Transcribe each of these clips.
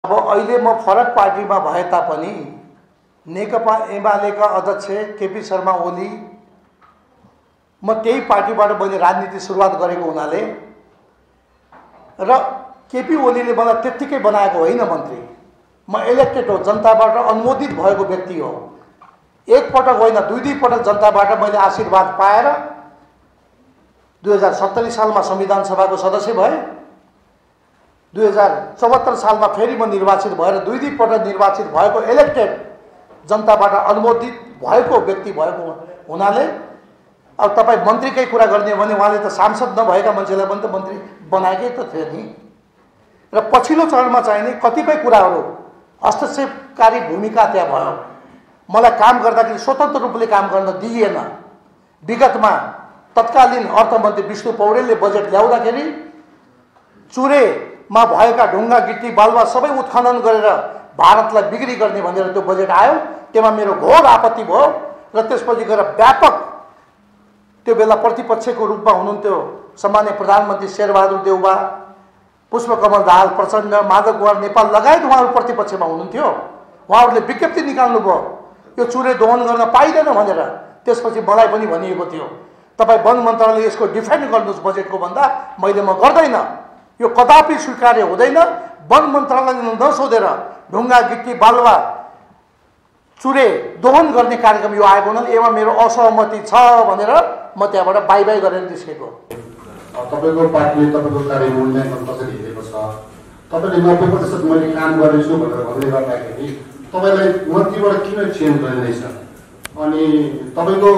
अब अहिले म फरक पार्टीमा भए तापनि नेकपा एमालेका अध्यक्ष केपी शर्मा ओली म त्यही पार्टीबाट मैले राजनीति सुरुवात गरेको हुनाले र केपी ओलीले मलाई त्यत्तिकै बनाएको होइन मन्त्री। म इलेक्टेड हो, जनताबाट अनुमोदित भएको व्यक्ति हो। एक पटक होइन दुई पटक जनताबाट मैले आशीर्वाद पाएर 2070 सालमा संविधान सभाको सदस्य भए। 2074 सालमा फेरि म निर्वाचित भएर दुई पटक निर्वाचित भएको इलेक्टेड जनताबाट अनुमोदित भएको व्यक्ति भएको हुनाले अब तपाईँ मन्त्रीकै कुरा गर्ने भने उहाँले त सांसद नभएका मान्छेलाई पनि त मन्त्री बनाएकै त थियो नि। र पछिल्लो चरणमा चाहिने कतिपय कुराहरू हस्तक्षेपकारी भूमिका त्यहाँ भयो। मलाई काम गर्दाखेरि स्वतन्त्र रूपले काम गर्न दिइएन। विगतमा तत्कालीन अर्थमन्त्री विष्णु पौडेलले बजेट ल्याउँदाखेरि चुरेमा भएका ढुङ्गा गिट्टी बालुवा सबै उत्खनन गरेर भारतलाई बिक्री गर्ने भनेर त्यो बजेट आयो। त्यसमा मेरो घोर आपत्ति भयो र त्यसपछि गएर व्यापक त्यो बेला प्रतिपक्षको रूपमा हुनुहुन्थ्यो सम्माननीय प्रधानमन्त्री शेरबहादुर देउवा, पुष्पकमल दाहाल प्रचण्ड, माधव कुमार नेपाल लगायत उहाँहरू प्रतिपक्षमा हुनुहुन्थ्यो। उहाँहरूले विज्ञप्ति निकाल्नुभयो यो चुरे दोहन गर्न पाइँदैन भनेर। त्यसपछि मलाई पनि भनिएको थियो तपाईँ वन मन्त्रालयले यसको डिफेन्ड गर्नुहोस् बजेटको भन्दा मैले म गर्दैन, यो कदापि स्वीकार्य हुँदैन। वन मन्त्रालयले नसोधेर ढुङ्गा गिट्टी बालुवा चुरे दोहन गर्ने कार्यक्रम यो आएको हुनाले यसमा मेरो असहमति छ भनेर म त्यहाँबाट बाई बाई गरेर निस्केको। तपाईँको पार्टीले तपाईँको कार्य मूल्याङ्कन कसरी हेरेको छ? तपाईँले 90% मैले काम गरेछु भनेर भन्दै गर्दाखेरि तपाईँलाई मन्त्रीबाट किन चेन्ज गरिँदैछ? अनि तपाईँको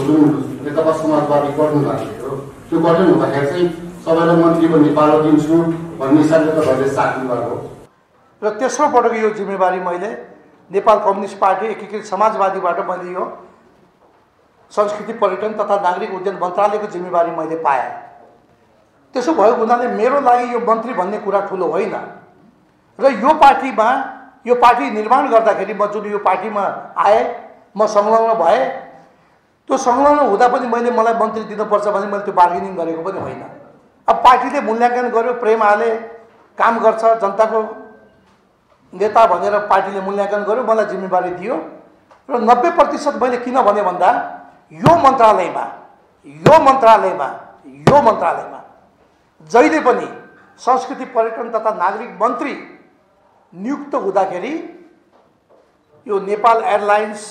जुन नेकपा समाजवादी गठन भएको त्यो गठन हुँदाखेरि चाहिँ सबैलाई मन्त्रीको नेपालो दिन्छु भन्ने हिसाबले तपाईँले साथ दिनुभएको र तेस्रो पटक यो जिम्मेवारी मैले नेपाल कम्युनिस्ट पार्टी एकीकृत समाजवादीबाट मैले यो संस्कृति पर्यटन तथा नागरिक उड्डयन मन्त्रालयको जिम्मेवारी मैले पाएँ। त्यसो भएको हुनाले मेरो लागि यो मन्त्री भन्ने कुरा ठुलो होइन। र यो पार्टी निर्माण गर्दाखेरि म जुन यो पार्टीमा आएँ म संलग्न भएँ, त्यो संलग्न हुँदा पनि मलाई मन्त्री दिनुपर्छ भने मैले त्यो बार्गेनिङ गरेको पनि होइन। अब पार्टीले मूल्याङ्कन गर्यो, प्रेम हाले, काम गर्छ, जनताको नेता भनेर पार्टीले मूल्याङ्कन गर्यो, मलाई जिम्मेवारी दियो र 90% मैले किन भने भन्दा यो मन्त्रालयमा जहिले पनि संस्कृति पर्यटन तथा नागरिक मन्त्री नियुक्त हुँदाखेरि यो नेपाल एयरलाइन्स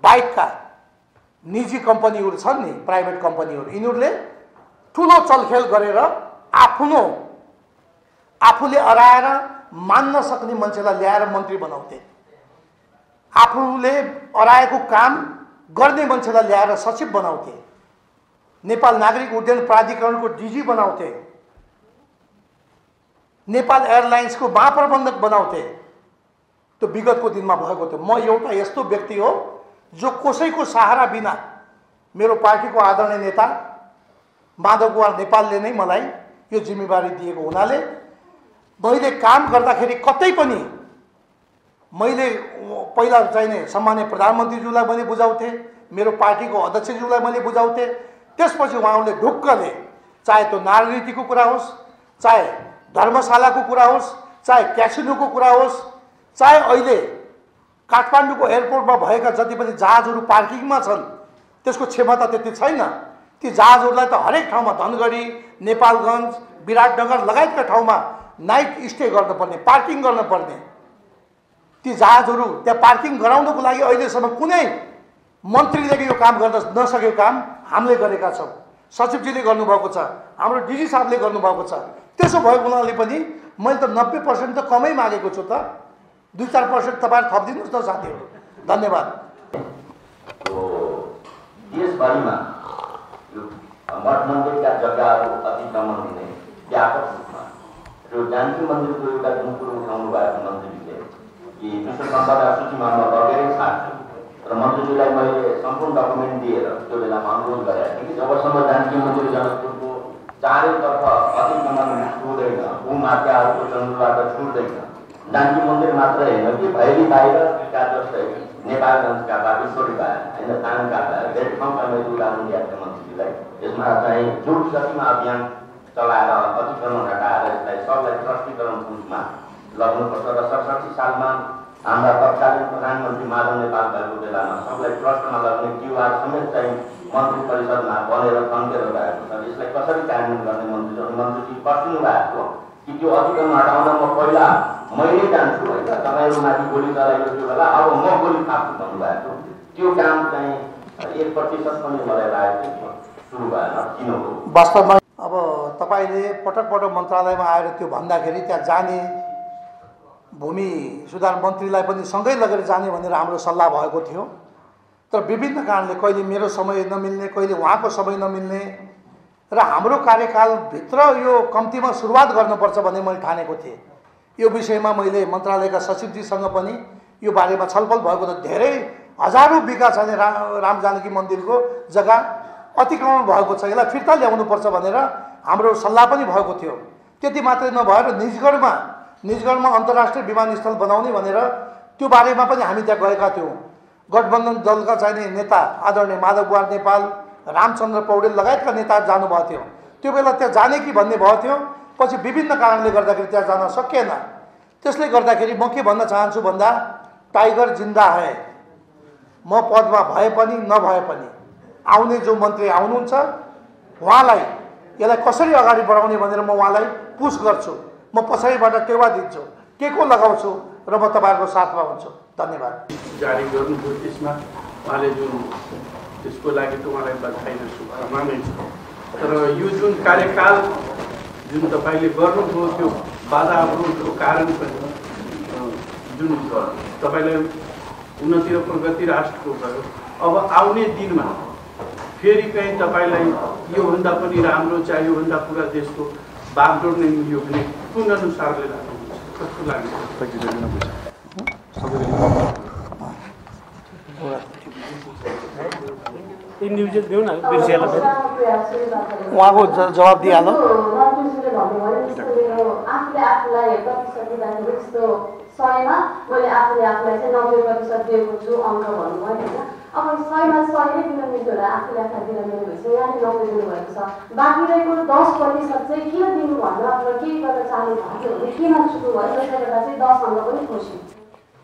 बाहेकका निजी कम्पनीहरू छन् नि, प्राइभेट कम्पनीहरू, यिनीहरूले ठुलो चलखेल गरेर आफूले अराएर मान्न सक्ने मान्छेलाई ल्याएर मन्त्री बनाउँथे। आफूले अराएको काम गर्ने मान्छेलाई ल्याएर सचिव बनाउँथे। नेपाल नागरिक उड्डयन प्राधिकरणको डिजी बनाउँथे। नेपाल एयरलाइन्सको महाप्रबन्धक बनाउँथे। त्यो विगतको दिनमा भएको थियो। म एउटा यस्तो व्यक्ति हो जो कसैको सहारा बिना मेरो पार्टीको आदरणीय नेता माधव कुमार नेपालले नै मलाई यो जिम्मेवारी दिएको हुनाले मैले काम गर्दाखेरि कतै पनि मैले पहिला चाहिने सम्माननीय प्रधानमन्त्रीज्यूलाई मैले बुझाउँथे, मेरो पार्टीको अध्यक्षज्यूलाई मैले बुझाउँथे। त्यसपछि उहाँहरूले ढुक्कले चाहे त्यो नारी नीतिको कुरा होस्, चाहे धर्मशालाको कुरा होस्, चाहे क्यासिनोको कुरा होस्, चाहे अहिले काठमाडौँको एयरपोर्टमा भएका जति पनि जहाजहरू पार्किङमा छन् त्यसको क्षमता त्यति छैन। ती जहाजहरूलाई त हरेक ठाउँमा धनगढी, नेपालगञ्ज, विराटनगर लगायतका ठाउँमा नाइट स्टे गर्नुपर्ने, पार्किङ गर्नुपर्ने। ती जहाजहरू त्यहाँ पार्किङ गराउनको लागि अहिलेसम्म कुनै मन्त्रीले यो काम गर्न नसकेको काम हामीले गरेका छौँ। सचिवजीले गर्नुभएको छ, हाम्रो डिजी साहबले गर्नुभएको छ। त्यसो भएको हुनाले पनि मैले त 90% त कमै मागेको छु त, 2-4% तपाईँहरू थपिदिनुहोस् न साथीहरू। धन्यवाद। देशभरिमा यो मठ मन्दिरका जग्गाहरू अतिक्रमण हुने व्यापक रूपमा र जानकी मन्दिरको एउटा जुन कुरो उठाउनु भएको मन्त्रीले कि विश्व सम्पदा सूचीमा म लगेरै छाड्छु र मन्त्रीजीलाई मैले सम्पूर्ण डकुमेन्ट दिएर त्यो बेलामा अनुरोध गरेको थिएँ कि जबसम्म जानकी मन्दिर जनकपुरको चारैतर्फ अतिक्रमण छुट्दैन, भूमाफियाहरूको चन्द्रबाट छुट्दैन, जानकी मन्दिर मात्र होइन कि भैली बाहिर जस्तै नेपालगञ्जका भए, ईश्वरीका होइन, ताङका भए धेरै ठाउँमा मैले उदाहरण दिएको थिएँ मन्त्रीजीलाई। यसमा चाहिँ जुट गतिमा अभियान चलाएर अतिक्रमण हटाएर यसलाई सबलाई प्रष्टीकरण रूपमा लग्नुपर्छ र सरसर सालमा हाम्रा तत्कालीन प्रधानमन्त्री माधव नेपाल भएको बेलामा सबलाई प्रश्नमा लाग्ने क्युआर समेत चाहिँ मन्त्री परिषदमा बनेर थन्केर गएको छ। यसलाई कसरी कार्यान्वयन गर्ने मन्त्रीजी पर्खिनु भएको कि त्यो अतिक्रमण हटाउन म पहिला मैले जान्छु होइन, तपाईँहरूमाथि गोली चलाएको त्यो बेला अब म गोली थाप्छु भन्नुभएको त्यो काम चाहिँ 1% पनि मलाई लागेको सुरु भएन, किन हो? वास्तवमा अब तपाईँले पटक पटक मन्त्रालयमा आएर त्यो भन्दाखेरि त्यहाँ जाने भूमि सुधार मन्त्रीलाई पनि सँगै लगेर जाने भनेर हाम्रो सल्लाह भएको थियो। तर विभिन्न कारणले कहिले मेरो समय नमिल्ने, कहिले उहाँको समय नमिल्ने र हाम्रो कार्यकालभित्र यो कम्तीमा सुरुवात गर्नुपर्छ भन्ने मैले ठानेको थिएँ। यो विषयमा मैले मन्त्रालयका सचिवजीसँग पनि यो बारेमा छलफल भएको त धेरै हजारौँ बिघा छैन राम जानकी मन्दिरको जग्गा अतिक्रमण भएको छ, यसलाई फिर्ता ल्याउनुपर्छ भनेर हाम्रो सल्लाह पनि भएको थियो। त्यति मात्रै नभएर निजगढमा अन्तर्राष्ट्रिय विमानस्थल बनाउने भनेर त्यो बारेमा पनि हामी त्यहाँ गएका थियौँ। गठबन्धन दलका चाहिने नेता आदरणीय माधव बुहार नेपाल, रामचन्द्र पौडेल लगायतका नेताहरू जानुभएको थियो। त्यो बेला त्यहाँ जाने कि भन्ने भएको थियो, पछि विभिन्न कारणले गर्दाखेरि त्यहाँ जान सकिएन। त्यसले गर्दाखेरि म के भन्न चाहन्छु भन्दा टाइगर जिन्दा है, म पदमा भए पनि नभए पनि आउने जो मन्त्री आउनुहुन्छ उहाँलाई यसलाई कसरी अगाडि बढाउने भनेर म उहाँलाई पुस गर्छु, म पछाडिबाट टेवा दिन्छु, टेको लगाउँछु र म तपाईँहरूको साथमा हुन्छु। धन्यवाद। जारी गर्नुभयो त्यसमा उहाँले जुन त्यसको लागि त उहाँलाई बधाई र शुभकामना छ। तर यो जुन कार्यकाल जुन तपाईँले गर्नुभयो त्यो बाधा अवरोधको कारण पनि जुन तपाईँलाई उन्नति र प्रगति राष्ट्रको भयो, अब आउने दिनमा फेरि कहीँ तपाईँलाई योभन्दा पनि राम्रो चाहिँ योभन्दा पुरा देशको बागडोर नै मिल्यो भने कुन अनुसारले लाग्नुहुन्छ, कस्तो लाग्छ? इन्डिभिजुअल दिउँ न बिर्सिहाल्नु, उहाँको जवाब दिइहाल्नु। सयमा मैले आफूलाई चाहिँ 90% दिएको छु अङ्क भन्नुभयो होइन। अब 100मा 100 नै किन मिल्यो र आफूले आफूलाई दिन मिल्यो भएछ, यहाँले 90 दिनुभएको छ। बाँकी रहेको 10% चाहिँ किन दिनु भन्नु अथवा के गर्न चाहनु भएको भने केमा छुट्नु भयो, त्यसले गर्दा चाहिँ 10 अङ्क पनि खुसी।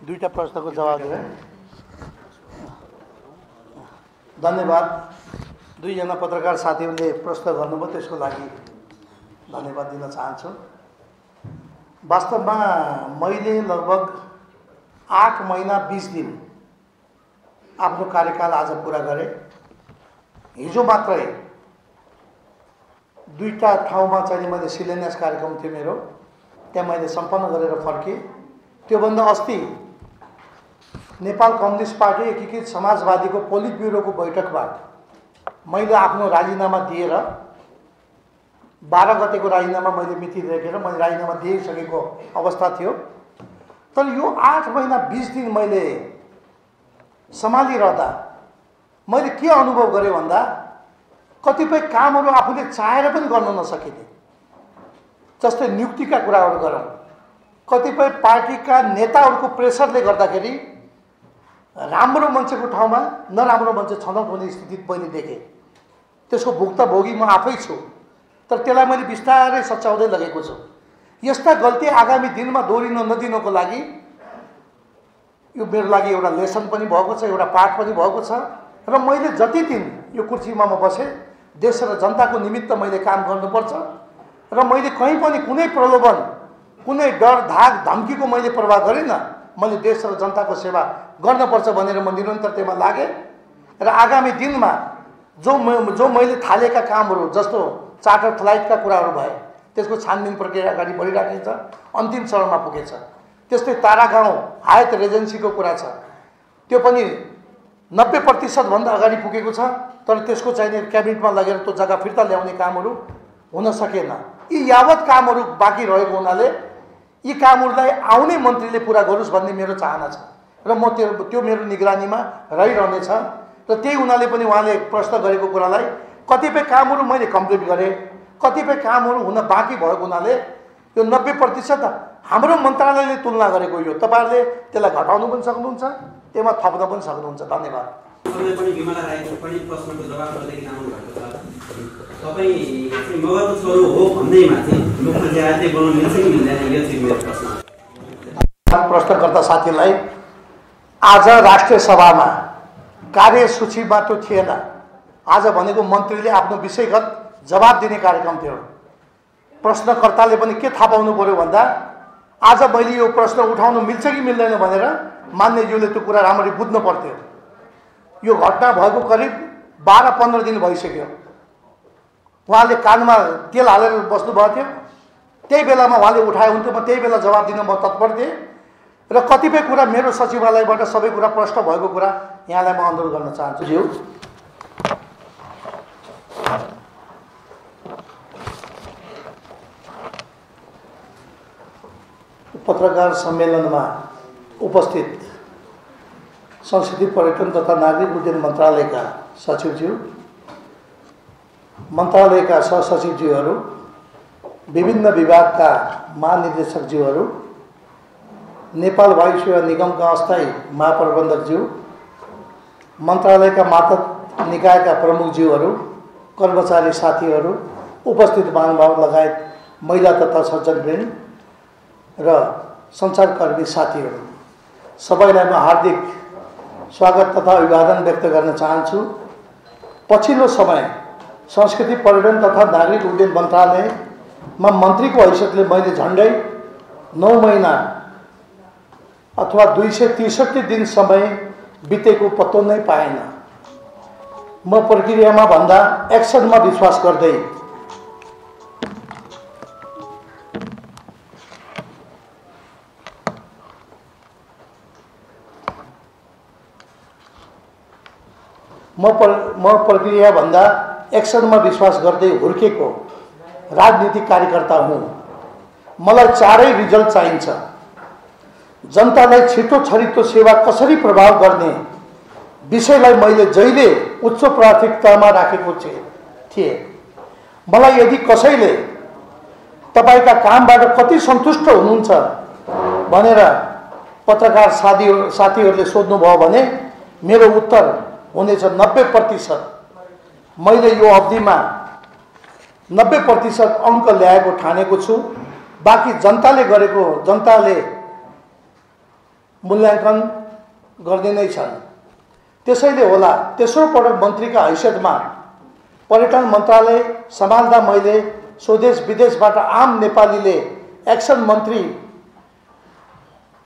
दुईटा प्रश्नको जवाब दिए। धन्यवाद। दुईजना पत्रकार साथीहरूले प्रश्न गर्नुभयो, त्यसको लागि धन्यवाद दिन चाहन्छु। वास्तवमा मैले लगभग 8 महिना 20 दिन आफ्नो कार्यकाल आज पुरा गरेँ। हिजो मात्रै दुईटा ठाउँमा चाहिँ मैले शिलान्यास कार्यक्रम थियो मेरो, त्यहाँ मैले सम्पन्न गरेर फर्केँ। त्योभन्दा अस्ति नेपाल कम्युनिस्ट पार्टी एकीकृत समाजवादीको पोलिट ब्युरोको बैठकबाट मैले आफ्नो राजीनामा दिएर 12 गतेको राजीनामा मैले मिति लेखेर मैले राजीनामा दिइसकेको अवस्था थियो। तर यो 8 महिना 20 दिन मैले सम्हालिरहँदा मैले के अनुभव गरेँ भन्दा कतिपय कामहरू आफूले चाहेर पनि गर्न नसकिने, जस्तै नियुक्तिका कुराहरू गरौँ, कतिपय पार्टीका नेताहरूको प्रेसरले गर्दाखेरि राम्रो मान्छेको ठाउँमा नराम्रो मान्छे छनौट हुने स्थिति मैले देखेँ। त्यसको भुक्तभोगी म आफै छु, तर त्यसलाई मैले बिस्तारै सच्याउँदै लगेको छु। यस्ता गल्ती आगामी दिनमा दोहोरिन नदिनको लागि यो मेरो लागि एउटा लेसन पनि भएको छ, एउटा पाठ पनि भएको छ। र मैले जति दिन यो कुर्सीमा म बसेँ, देश र जनताको निमित्त मैले काम गर्नुपर्छ र मैले कहीँ पनि कुनै प्रलोभन, कुनै डर धाक धम्कीको मैले प्रवाह गरिनँ। मैले देश र जनताको सेवा गर्नुपर्छ भनेर म निरन्तर त्यसमा लागेँ। र आगामी दिनमा जो मैले थालेका कामहरू, जस्तो चार्टर फ्लाइटका कुराहरू भए, त्यसको छानबिन प्रक्रिया अगाडि बढिराखेको छ, अन्तिम चरणमा पुगेछ। त्यस्तै तारागाउँ हायत रेजेन्सीको कुरा छ, त्यो पनि 90% भन्दा अगाडि पुगेको छ। तर त्यसको चाहिने क्याबिनेटमा लगेर त्यो जग्गा फिर्ता ल्याउने कामहरू हुन सकेन। यी यावत कामहरू बाँकी रहेको हुनाले यी कामहरूलाई आउने मन्त्रीले पुरा गरोस् भन्ने मेरो चाहना छ र म त्यो मेरो निगरानीमा रहिरहनेछ। र त्यही हुनाले पनि उहाँले प्रश्न गरेको कुरालाई कतिपय कामहरू मैले कम्प्लिट गरेँ, कतिपय कामहरू हुन बाँकी भएको हुनाले यो 90% हाम्रो मन्त्रालयले तुलना गरेको, यो तपाईँहरूले त्यसलाई घटाउनु पनि सक्नुहुन्छ, त्यसमा थप्न पनि सक्नुहुन्छ। धन्यवाद। पनि विमला राईको पनि प्रश्नको जवाब गर्दै आउनु भएको छ। तपाईँ चाहिँ मगरको छोरो हो भन्दैमा चाहिँ मुख्य ज्यादै बोल्नु मिल्छ कि मिल्दैन, यो चाहिँ मेरो प्रश्न। प्रश्नकर्ता साथीलाई आज राष्ट्रिय सभामा कार्यसूचीमा त्यो थिएन। आज भनेको मन्त्रीले आफ्नो विषयगत जवाब दिने कार्यक्रम थियो। प्रश्नकर्ताले पनि के थाहा पाउनु पर्यो भन्दा आज मैले यो प्रश्न उठाउनु मिल्छ कि मिल्दैन भनेर मान्यज्यूले त्यो कुरा राम्ररी बुझ्नु पर्थ्यो। यो घटना भएको करिब 12-15 दिन भइसक्यो। उहाँले कानमा तेल हालेर बस्नुभएको थियो। त्यही बेलामा उहाँले उठाए हुन्थ्यो, म त्यही बेला जवाब दिन म तत्पर थिएँ र कतिपय कुरा मेरो सचिवालयबाट सबै कुरा प्रश्न भएको कुरा यहाँलाई म अनुरोध गर्न चाहन्छु। ज्यू, पत्रकार सम्मेलनमा उपस्थित संस्कृति पर्यटन तथा नागरिक उड्डयन मन्त्रालयका सचिवज्यू, मन्त्रालयका सहसचिवज्यूहरू, विभिन्न विभागका महानिर्देशकज्यूहरू, नेपाल वायु सेवा निगमका अस्थायी महाप्रबन्धकज्यू, मन्त्रालयका मातहत निकायका प्रमुखज्यूहरू, कर्मचारी साथीहरू, उपस्थित महानुभाव लगायत महिला तथा सज्जनवृन्द र सञ्चारकर्मी साथीहरू, सबैलाई म हार्दिक स्वागत तथा अभिवादन व्यक्त गर्न चाहन्छु। पछिल्लो समय संस्कृति पर्यटन तथा नागरिक उड्डयन मन्त्रालयमा मन्त्रीको हैसियतले मैले झन्डै 9 महिना अथवा 263 दिन समय बितेको पत्तो नै पाएन। म प्रक्रियामा भन्दा एक्सनमा विश्वास गर्दै म प्रक्रियाभन्दा एक्सनमा विश्वास गर्दै हुर्केको राजनीतिक कार्यकर्ता हुँ। मलाई चारै रिजल्ट चाहिन्छ। जनतालाई छिटो छरितो सेवा कसरी प्रभाव गर्ने विषयलाई मैले जहिले उच्च प्राथमिकतामा राखेको थिएँ। मलाई यदि कसैले तपाईका कामबाट कति सन्तुष्ट हुनुहुन्छ भनेर पत्रकार साथीहरूले सोध्नुभयो भने मेरो उत्तर हुनेछ 90%। मैले यो अवधिमा 90% अङ्क ल्याएको ठानेको छु। बाँकी जनताले मूल्याङ्कन गर्ने नै छन्। त्यसैले होला तेस्रो पटक मन्त्रीका हैसियतमा पर्यटन मन्त्रालय सम्हाल्दा मैले स्वदेश विदेशबाट आम नेपालीले एक्सन मन्त्री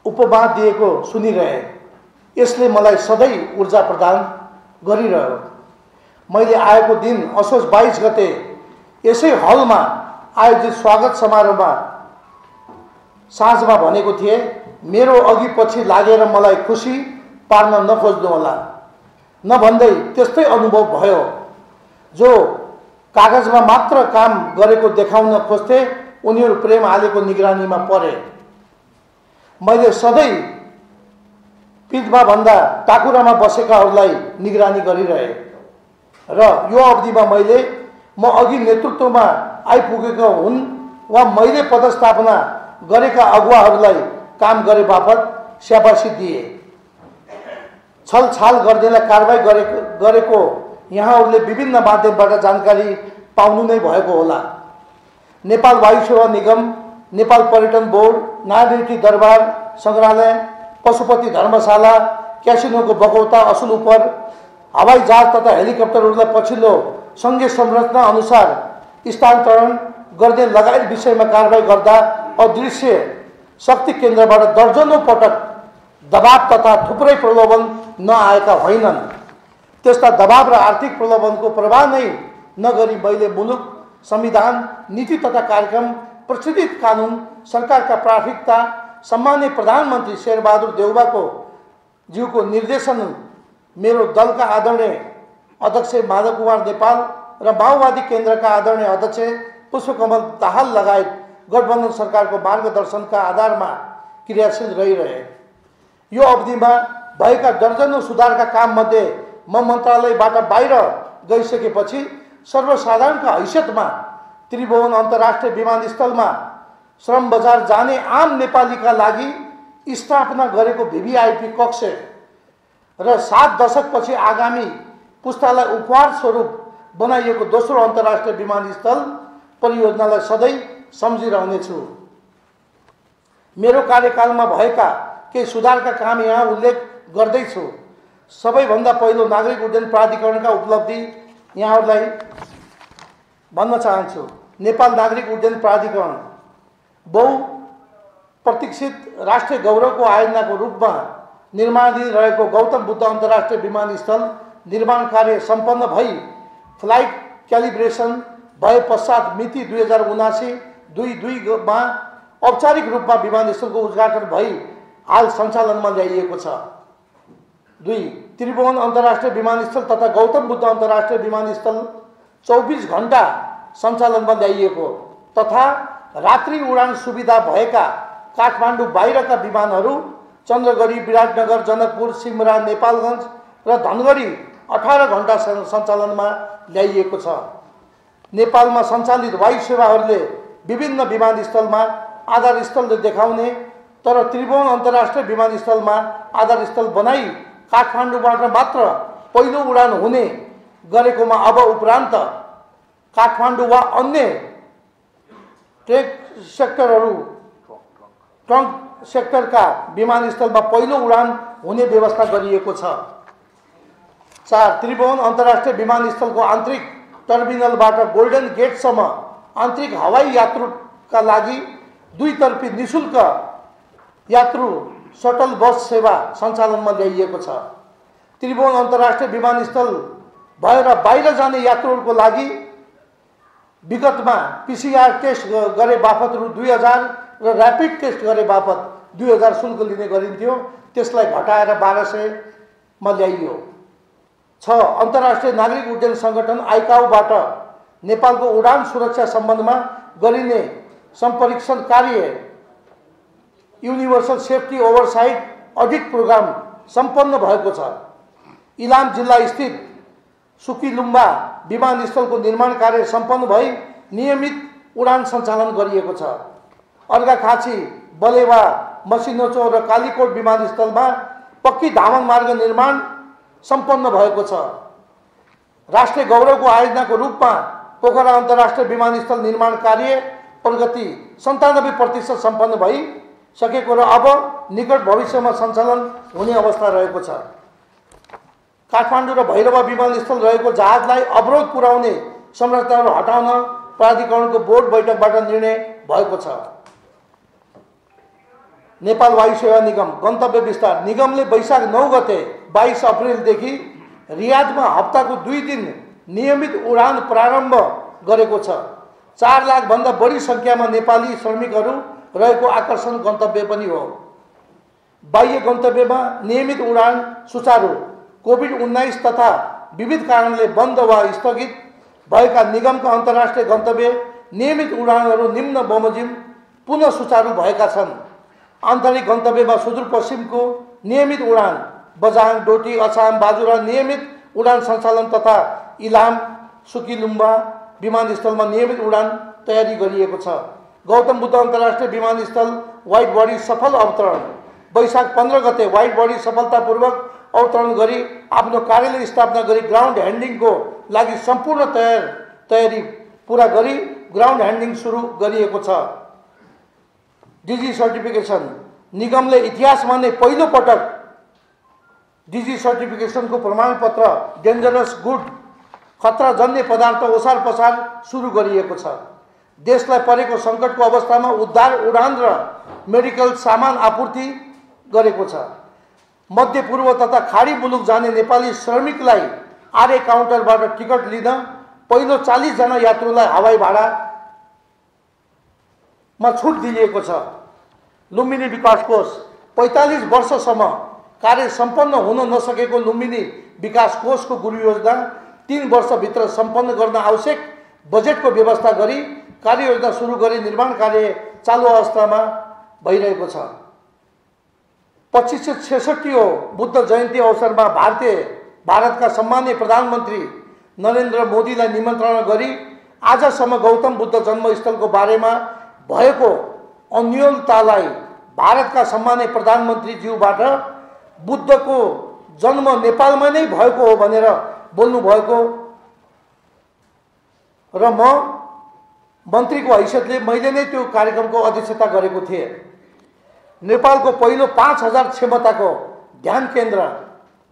उपमा दिएको सुनिरहे। यसले मलाई सधैँ ऊर्जा प्रदान गरिरह्यो। मैले आएको दिन असोज 22 गते यसै हलमा आयोजित स्वागत समारोहमा साँझमा भनेको थिएँ, मेरो अघि पछि लागेर मलाई खुसी पार्न नखोज्नुहोला। नभन्दै त्यस्तै अनुभव भयो। जो कागजमा मात्र काम गरेको देखाउन खोज्थे उनीहरू प्रेम हालेको निगरानीमा परे। मैले सधैँ पिँधमा भन्दा टाकुरामा बसेकाहरूलाई निगरानी गरिरहे र यो अवधिमा म अघि नेतृत्वमा आइपुगेका हुन् वा मैले पदस्थापना गरेका अगुवाहरूलाई काम गरे बापत स्याबासी दिए। छलछाल गर्नेलाई कारबाही गरेको यहाँहरूले विभिन्न माध्यमबाट जानकारी पाउनु नै भएको होला। नेपाल वायु सेवा निगम, नेपाल पर्यटन बोर्ड, नागरिकी दरबार सङ्ग्रहालय, पशुपति धर्मशाला, क्यासिनोको बकौता असुल उपर, हवाई जहाज तथा हेलिकप्टरहरूलाई पछिल्लो सङ्घीय संरचना अनुसार स्थानान्तरण गर्ने लगायत विषयमा कारबाही गर्दा अदृश्य शक्ति केन्द्रबाट दर्जनौं पटक दबाव तथा थुप्रै प्रलोभन नआएका होइनन्। त्यस्ता दबाव र आर्थिक प्रलोभनको प्रवाह नै नगरी मैले मुलुक, संविधान, नीति तथा कार्यक्रम, प्रचलित कानुन, सरकारका प्राथमिकता, सम्माननीय प्रधानमन्त्री शेरबहादुर देउवाको ज्यूको निर्देशन, मेरो दलका आदरणीय अध्यक्ष माधव कुमार नेपाल र माओवादी केन्द्रका आदरणीय अध्यक्ष पुष्पकमल दाहाल लगायत गठबन्धन सरकारको मार्गदर्शनका आधारमा क्रियाशील रहिरहे। यो अवधिमा भएका दर्जनौं सुधारका काममध्ये म मन्त्रालयबाट बाहिर गइसकेपछि सर्वसाधारणका हैसियतमा त्रिभुवन अन्तर्राष्ट्रिय विमानस्थलमा श्रम बजार जाने आम नेपालीका लागि स्थापना गरेको भिभिआइपी कक्ष र 7 दशकपछि आगामी पुस्तालाई उपहार स्वरूप बनाइएको दोस्रो अन्तर्राष्ट्रिय विमानस्थल परियोजनालाई सधैँ सम्झिरहनेछु। मेरो कार्यकालमा भएका केही सुधारका काम यहाँ उल्लेख गर्दैछु। सबैभन्दा पहिलो नागरिक उड्डयन प्राधिकरणका उपलब्धि यहाँहरूलाई भन्न चाहन्छु। नेपाल नागरिक उड्डयन प्राधिकरण बहुप्रतीक्षित राष्ट्रिय गौरवको आयोजनाको रूपमा निर्माणाधीन रहेको गौतम बुद्ध अन्तर्राष्ट्रिय विमानस्थल निर्माण कार्य सम्पन्न भई फ्लाइट क्यालिब्रेसन भए पश्चात मिति 2079-22 औपचारिक रूपमा विमानस्थलको उद्घाटन भई हाल सञ्चालनमा ल्याइएको छ। 2. त्रिभुवन अन्तर्राष्ट्रिय विमानस्थल तथा गौतम बुद्ध अन्तर्राष्ट्रिय विमानस्थल 24 घण्टा सञ्चालनमा ल्याइएको तथा रात्रि उडान सुविधा भएका काठमाडौँ बाहिरका विमानहरू चन्द्रगढी, विराटनगर, जनकपुर, सिमरा, नेपालगञ्ज र धनगढी 18 घण्टा सञ्चालनमा ल्याइएको छ। नेपालमा सञ्चालित वायु सेवाहरूले विभिन्न विमानस्थलमा आधारस्थल देखाउने तर त्रिभुवन अन्तर्राष्ट्रिय विमानस्थलमा आधारस्थल बनाई काठमाडौँबाट मात्र पहिलो उडान हुने गरेकोमा अब उपरान्त काठमाडौँ वा अन्य ट्रङ्क सेक्टरका विमानस्थलमा पहिलो उडान हुने व्यवस्था गरिएको छ। 4. त्रिभुवन अन्तर्राष्ट्रिय विमानस्थलको आन्तरिक टर्मिनलबाट गोल्डन गेटसम्म आन्तरिक हवाई यात्रुका लागि दुईतर्फी निःशुल्क यात्रु शटल बस सेवा सञ्चालनमा ल्याइएको छ। त्रिभुवन अन्तर्राष्ट्रिय विमानस्थल भएर बाहिर जाने यात्रुहरूको लागि विगतमा PCR टेस्ट गरे बापत रु 2000 र ऱ्यापिड टेस्ट गरे बापत 2000 शुल्क लिने गरिन्थ्यो, त्यसलाई घटाएर 1200 मा ल्याइयो। 6. अन्तर्राष्ट्रिय नागरिक उड्डयन सङ्गठन आइकाओबाट नेपालको उडान सुरक्षा सम्बन्धमा गरिने सम्परीक्षण कार्य universal safety oversight audit programme सम्पन्न भएको छ। इलाम जिल्ला स्थित सुकीलुम्बा विमानस्थलको निर्माण कार्य सम्पन्न भई नियमित उडान सञ्चालन गरिएको छ। अर्घाखाँची, बलेवा, मसिनोचो र कालीकोट विमानस्थलमा पक्की धामन मार्ग निर्माण सम्पन्न भएको छ। राष्ट्रिय गौरवको आयोजनाको रूपमा पोखरा अन्तर्राष्ट्रिय विमानस्थल निर्माण कार्य प्रगति 97% सम्पन्न भइसकेको र अब निकट भविष्यमा सञ्चालन हुने अवस्था रहेको छ। काठमाडौँ र भैरवा विमानस्थल रहेको जहाजलाई अवरोध पुर्याउने संरचनाहरू हटाउन प्राधिकरणको बोर्ड बैठकबाट निर्णय भएको छ। नेपाल वायु सेवा निगम गन्तव्य विस्तार निगमले वैशाख 9 गते 22 अप्रिलदेखि रियादमा हप्ताको 2 दिन नियमित उडान प्रारम्भ गरेको छ। 4 लाख भन्दा बढी संख्यामा नेपाली श्रमिकहरू रहेको आकर्षण गन्तव्य पनि हो। बाह्य गन्तव्यमा नियमित उडान सुचारू, कोभिड-19 तथा विविध कारणले बन्द वा स्थगित भएका निगमका अन्तर्राष्ट्रिय गन्तव्य नियमित उडानहरू निम्न बमोजिम पुनः सुचारू भएका छन्। आन्तरिक गन्तव्यमा सुदूरपश्चिमको नियमित उडान, बझाङ, डोटी, अछाम, बाजुरा नियमित उडान सञ्चालन तथा इलाम, सुकीलुम्बा विमानस्थलमा नियमित उडान तयारी गरिएको छ। गौतम बुद्ध अन्तर्राष्ट्रिय विमानस्थल वाइड बडी सफल अवतरण वैशाख 15 गते वाइड बडी सफलतापूर्वक अवतरण गरी आफ्नो कार्यालय स्थापना गरी ग्राउन्ड ह्यान्डलिङको लागि सम्पूर्ण तयारी पुरा गरी ग्राउन्ड ह्यान्डलिङ सुरु गरिएको छ। डिजी सर्टिफिकेसन निगमले इतिहासमा नै पहिलो पटक डिजी सर्टिफिकेसनको प्रमाणपत्र डेन्जरस गुड खतराजन्य पदार्थ ओसार पसार सुरु गरिएको छ। देशलाई परेको सङ्कटको अवस्थामा उद्धार उडान र मेडिकल सामान आपूर्ति गरेको छ। मध्य पूर्व तथा खाडी मुलुक जाने नेपाली श्रमिकलाई आर्य काउन्टरबाट टिकट लिन पहिलो 40 जना यात्रुलाई हवाई भाडामा छुट दिइएको छ। लुम्बिनी विकास कोष 45 वर्षसम्म कार्य सम्पन्न हुन नसकेको लुम्बिनी विकास कोषको गुरु योजना 3 वर्षभित्र सम्पन्न गर्न आवश्यक बजेटको व्यवस्था गरी कार्ययोजना सुरु गरी निर्माण कार्य चालु अवस्थामा भइरहेको छ। 2566 बुद्ध जयन्ती अवसरमा भारतका सम्माननीय प्रधानमन्त्री नरेन्द्र मोदीलाई निमन्त्रणा गरी आजसम्म गौतम बुद्ध जन्मस्थलको बारेमा भएको अन्योलतालाई भारतका सम्माननीय प्रधानमन्त्रीज्यूबाट बुद्धको जन्म नेपालमा नै भएको हो भनेर बोल्नु भएको र म मन्त्रीको हैसियतले मैले नै त्यो कार्यक्रमको अध्यक्षता गरेको थिएँ। नेपालको पहिलो 5000 क्षमताको ध्यान केन्द्र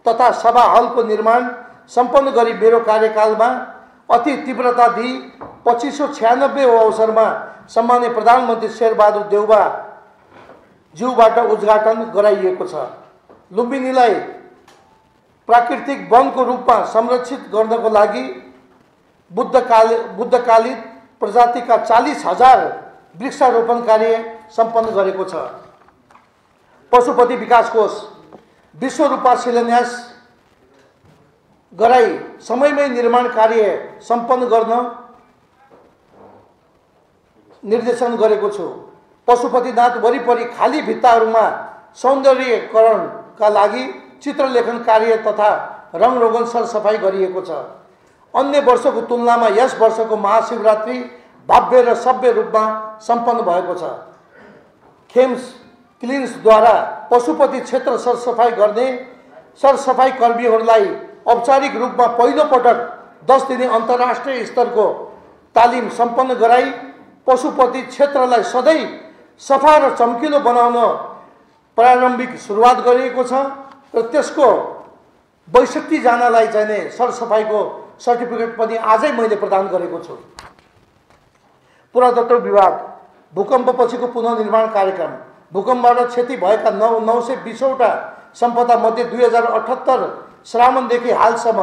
तथा सभा हलको निर्माण सम्पन्न गरी मेरो कार्यकालमा अति तीव्रता दिई 2596 अवसरमा सम्माननीय प्रधानमन्त्री शेरबहादुर देउबा ज्यूबाट उद्घाटन गराइएको छ। लुम्बिनीलाई प्राकृतिक वनको रूपमा संरक्षित गर्नको लागि बुद्धकालीन प्रजातिका 40,000 वृक्षारोपण कार्य सम्पन्न गरेको छ। पशुपति विकास कोष विश्व रूपमा शिलान्यास गराई समयमै निर्माण कार्य सम्पन्न गर्न निर्देशन गरेको छु। पशुपतिनाथ वरिपरि खाली भित्ताहरूमा सौन्दर्यकरणका लागि चित्रलेखन कार्य तथा रङरोगन सरसफाई गरिएको छ। अन्य वर्षको तुलनामा यस वर्षको महाशिवरात्रि भव्य र सभ्य रूपमा सम्पन्न भएको छ। खेम्स क्लिन्सद्वारा पशुपति क्षेत्र सरसफाई गर्ने सरसफाई कर्मीहरूलाई औपचारिक रूपमा पहिलो पटक 10 दिने अन्तर्राष्ट्रिय स्तरको तालिम सम्पन्न गराई पशुपति क्षेत्रलाई सधैँ सफा र चम्किलो बनाउन प्रारम्भिक सुरुवात गरिएको छ र त्यसको 62 जनालाई चाहिने सरसफाइको सर्टिफिकेट पनि आजै मैले प्रदान गरेको छु। पुरातत्व विभाग भूकम्पपछिको पुनर्निर्माण कार्यक्रम भूकम्पबाट क्षति भएका 920वटा सम्पदा मध्ये 2078 श्रावणदेखि हालसम्म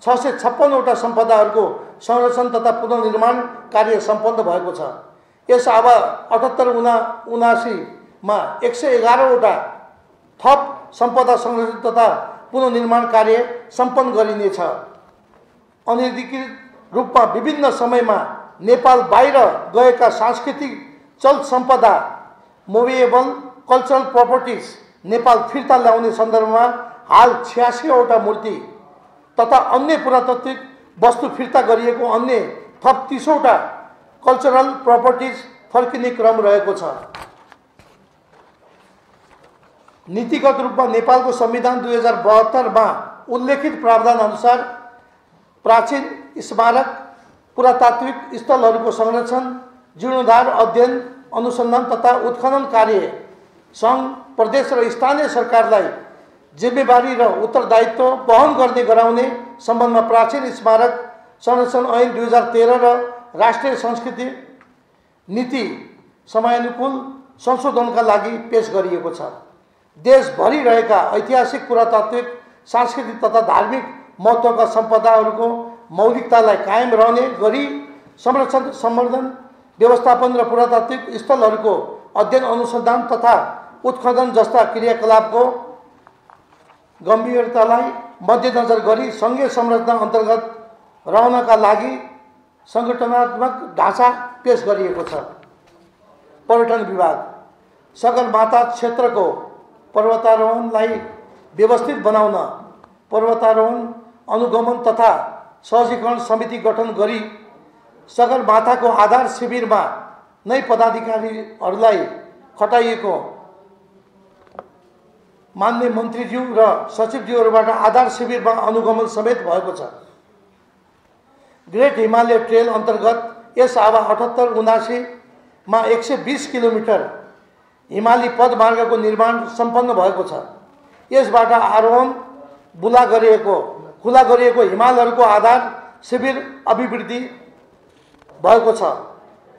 656वटा सम्पदाहरूको संरक्षण तथा पुनर्निर्माण कार्य सम्पन्न भएको छ। यस अब 78-79 मा 111वटा थप सम्पदा संरक्षण तथा पुनर्निर्माण कार्य सम्पन्न गरिनेछ। अनधिकृत रूपमा विभिन्न समयमा नेपाल बाहिर गएका सांस्कृतिक चल सम्पदा मुभेबल कल्चरल प्रपर्टिज नेपाल फिर्ता ल्याउने सन्दर्भमा हाल 86वटा मूर्ति तथा अन्य पुरातात्विक वस्तु फिर्ता गरिएको अन्य थप 30वटा कल्चरल प्रपर्टिज फर्किने क्रम रहेको छ। नीतिगत रूपमा नेपालको संविधान 2072 मा उल्लेखित प्रावधान अनुसार प्राचीन स्मारक पुरातात्विक स्थलहरूको संरक्षण जीर्णोद्धार अध्ययन अनुसन्धान तथा उत्खनन कार्य सङ्घ प्रदेश र स्थानीय सरकारलाई जिम्मेवारी र उत्तरदायित्व वहन गर्ने गराउने सम्बन्धमा प्राचीन स्मारक संरक्षण ऐन 2013 र राष्ट्रिय संस्कृति नीति समयानुकूल संशोधनका लागि पेश गरिएको छ। देशभरि रहेका ऐतिहासिक पुरातात्विक सांस्कृतिक तथा धार्मिक महत्त्वका सम्पदाहरूको मौलिकतालाई कायम रहने गरी संरक्षण सम्वर्धन व्यवस्थापन र पुरातात्विक स्थलहरूको अध्ययन अनुसन्धान तथा उत्खनन जस्ता क्रियाकलापको गम्भीरतालाई मध्यनजर गरी सङ्घीय संरचना अन्तर्गत रहनका लागि सङ्गठनात्मक ढाँचा पेश गरिएको छ। पर्यटन विभाग सगरमाथा क्षेत्रको पर्वतारोहणलाई व्यवस्थित बनाउन पर्वतारोहण अनुगमन तथा सहजीकरण समिति गठन गरी सगरमाथाको आधार शिविरमा नै पदाधिकारीहरूलाई खटाइएको मान्य मन्त्रीज्यू र सचिवज्यूहरूबाट आधार शिविरमा अनुगमन समेत भएको छ। ग्रेट हिमालय ट्रेल अन्तर्गत यस आवा 78-79 मा 120 किलोमिटर हिमाली पदमार्गको निर्माण सम्पन्न भएको छ। यसबाट आरोहण खुला गरिएको हिमालहरूको आधार शिविर अभिवृद्धि भएको छ।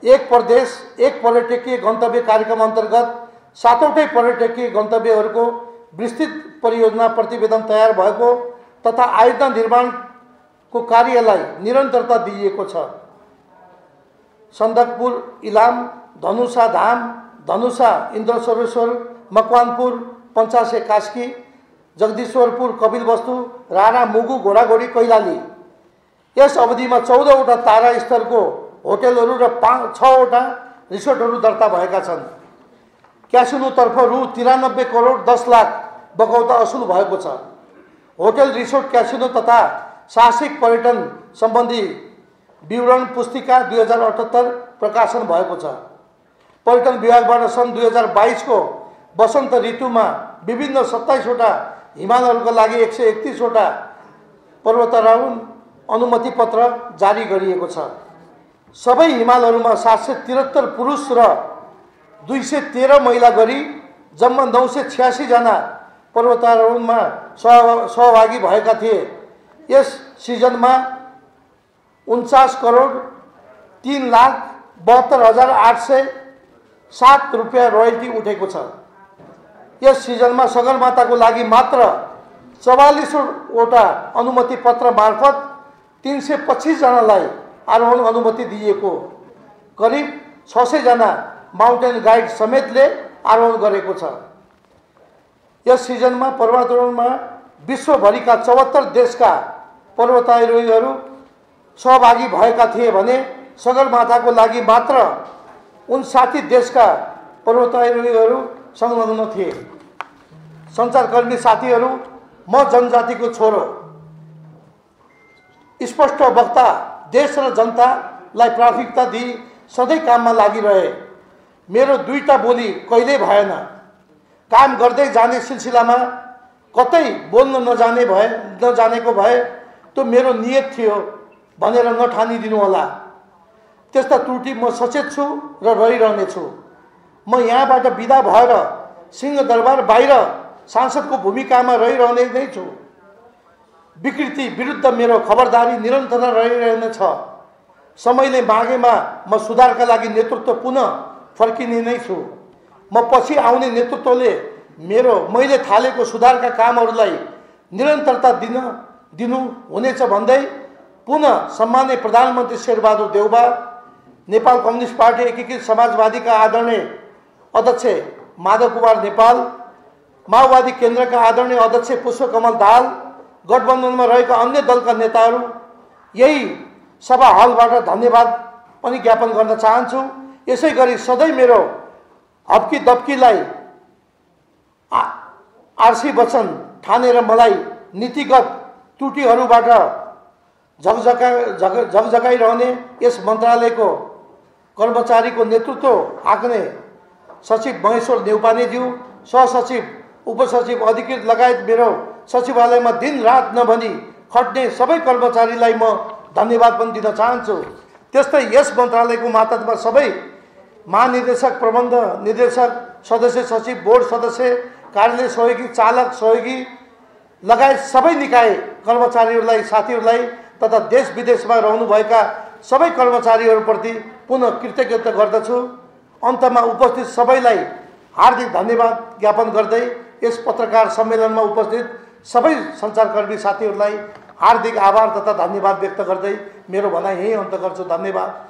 एक प्रदेश एक पर्यटकीय गन्तव्य कार्यक्रम अन्तर्गत 7वटै पर्यटकीय गन्तव्यहरूको विस्तृत परियोजना प्रतिवेदन तयार भएको तथा आयोजना निर्माणको कार्यलाई निरन्तरता दिइएको छ। सन्दकपुर इलाम धनुषा धाम धनुषा इन्द्रसरोवर मकवानपुर पञ्चासे कास्की जगदीश्वरपुर कपिलवस्तु राणा मुगु घोडाघोडी कैलाली यस अवधिमा 14वटा तारा स्तरको होटलहरू र 6वटा रिसोर्टहरू दर्ता भएका छन्। क्यासिनोतर्फ रु 93 करोड 10 लाख बकौता असुल भएको छ। होटल रिसोर्ट क्यासिनो तथा साहसिक पर्यटन सम्बन्धी विवरण पुस्तिका 2078 प्रकाशन भएको छ। पर्यटन विभागबाट सन् 2022 को वसन्त ऋतुमा विभिन्न 27वटा हिमालहरूका लागि 131वटा पर्वतारोहण अनुमति पत्र जारी गरिएको छ। सबै हिमालहरूमा 773 पुरुष र 213 महिला गरी जम्मा 986 जना पर्वतारोहणमा सहभागी भएका थिए। यस सिजनमा 49 करोड 3,72,807 रुपियाँ रोयल्टी उठेको छ। यस सिजनमा सगरमाथाको लागि मात्र 44वटा अनुमति पत्र मार्फत 325 जनालाई आरोहण अनुमति दिएको। करिब 600 जना माउन्टेन गाइड समेतले आरोहण गरेको छ। यस सिजनमा पर्वतारोहणमा विश्वभरिका 74 देशका पर्वतारोहीहरू सहभागी भएका थिए भने सगरमाथाको लागि मात्र 59 देशका पर्वतारोहीहरू संलग्न थिए। सञ्चारकर्मी साथीहरू, म जनजातिको छोरो, स्पष्ट वक्ता, देश र जनतालाई प्राथमिकता दिई सधैँ काममा लागिरहे। मेरो दुईटा बोली कहिल्यै भएन। काम गर्दै जाने सिलसिलामा कतै बोल्न नजानेको भए त्यो मेरो नियत थियो भनेर नठानिदिनु होला। त्यस्ता त्रुटि म सचेत छु र रहिरहनेछु। म यहाँबाट बिदा भएर सिंहदरबार बाहिर सांसदको भूमिकामा रहिरहने नै छु। विकृति विरुद्ध मेरो खबरदारी निरन्तर रहिरहनेछ। समयले मागेमा म सुधारका लागि नेतृत्व पुनः फर्किने नै छु। म पछि आउने नेतृत्वले मैले थालेको सुधारका कामहरूलाई निरन्तरता दिनु हुनेछ भन्दै पुनः सम्माननीय प्रधानमन्त्री शेरबहादुर देउबा, नेपाल कम्युनिस्ट पार्टी एकीकृत समाजवादीका आदरणीय अध्यक्ष माधव कुमार नेपाल, माओवादी केन्द्रका आदरणीय अध्यक्ष पुष्पकमल दाहाल, गठबन्धनमा रहेका अन्य दलका नेताहरू यही सभा हलबाट धन्यवाद पनि ज्ञापन गर्न चाहन्छु। यसै गरी सधैँ मेरो हप्की दप्कीलाई आरसी वचन ठानेर मलाई नीतिगत त्रुटिहरूबाट झकझकाइरहने यस मन्त्रालयको कर्मचारीको नेतृत्व हाँक्ने सचिव महेश्वर नेउपानेज्यू, सहसचिव, उपसचिव, अधिकृत लगायत मेरो सचिवालयमा दिन रात नभनी खट्ने सबै कर्मचारीलाई म धन्यवाद पनि दिन चाहन्छु। त्यस्तै यस मन्त्रालयको मातहतमा सबै महानिर्देशक, प्रबन्ध निर्देशक, सदस्य सचिव, बोर्ड सदस्य, कार्यालय सहयोगी, चालक सहयोगी लगायत सबै निकाय कर्मचारीहरूलाई, साथीहरूलाई तथा देश विदेशमा रहनुभएका सबै कर्मचारीहरूप्रति पुनः कृतज्ञता गर्दछु। अन्तमा उपस्थित सबैलाई हार्दिक धन्यवाद ज्ञापन गर्दै यस पत्रकार सम्मेलनमा उपस्थित सबै सञ्चारकर्मी साथीहरूलाई हार्दिक आभार तथा धन्यवाद व्यक्त गर्दै मेरो भनाइ यही अन्त गर्छु। धन्यवाद।